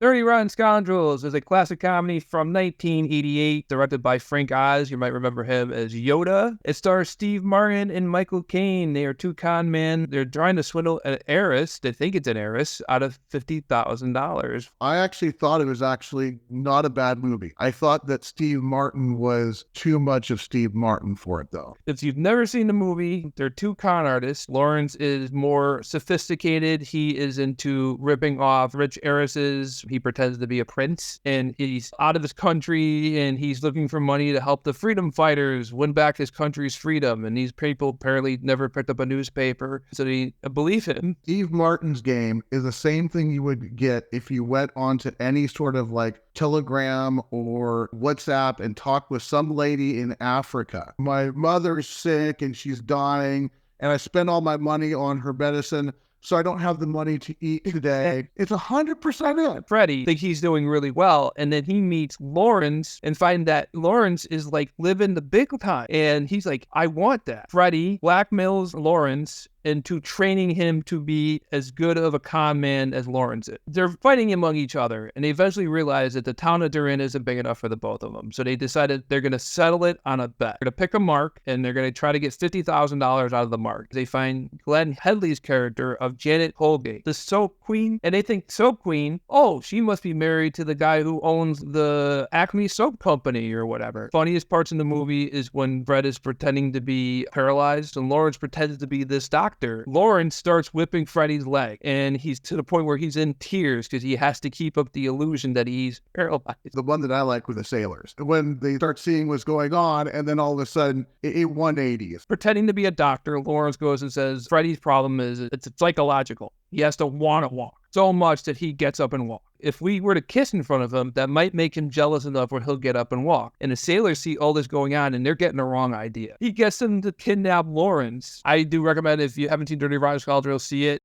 Dirty Rotten Scoundrels is a classic comedy from 1988, directed by Frank Oz. You might remember him as Yoda. It stars Steve Martin and Michael Caine. They are two con men. They're trying to swindle an heiress, they think it's an heiress, out of $50,000. I actually thought it was actually not a bad movie. I thought that Steve Martin was too much of Steve Martin for it, though. If you've never seen the movie, they're two con artists. Lawrence is more sophisticated. He is into ripping off rich heiresses. He pretends to be a prince, and he's out of his country, and he's looking for money to help the freedom fighters win back his country's freedom. And these people apparently never picked up a newspaper, so they believe him. Steve Martin's game is the same thing you would get if you went onto any sort of like Telegram or WhatsApp and talked with some lady in Africa. My mother's sick and she's dying, and I spent all my money on her medicine, so I don't have the money to eat today. It's 100% it. Freddie thinks he's doing really well, and then he meets Lawrence and find that Lawrence is like living the big time, and he's like, I want that. Freddie blackmails Lawrence into training him to be as good of a con man as Lawrence is. They're fighting among each other, and they eventually realize that the town that they're in isn't big enough for the both of them. So they decided they're going to settle it on a bet. They're going to pick a mark, and they're going to try to get $50,000 out of the mark. They find Glenn Headley's character of Janet Holgate, the soap queen, and they think soap queen, oh, she must be married to the guy who owns the Acme soap company or whatever. Funniest parts in the movie is when Fred is pretending to be paralyzed, and Lawrence pretends to be this doctor. Lawrence starts whipping Freddie's leg, and he's to the point where he's in tears because he has to keep up the illusion that he's paralyzed. The one that I like were the sailors. When they start seeing what's going on, and then all of a sudden, it 180s. Pretending to be a doctor, Lawrence goes and says Freddie's problem is it's psychological. He has to want to walk so much that he gets up and walks. If we were to kiss in front of him, that might make him jealous enough where he'll get up and walk. And the sailors see all this going on, and they're getting the wrong idea. He gets them to kidnap Lawrence. I do recommend, if you haven't seen Dirty Rotten Scoundrels, see it.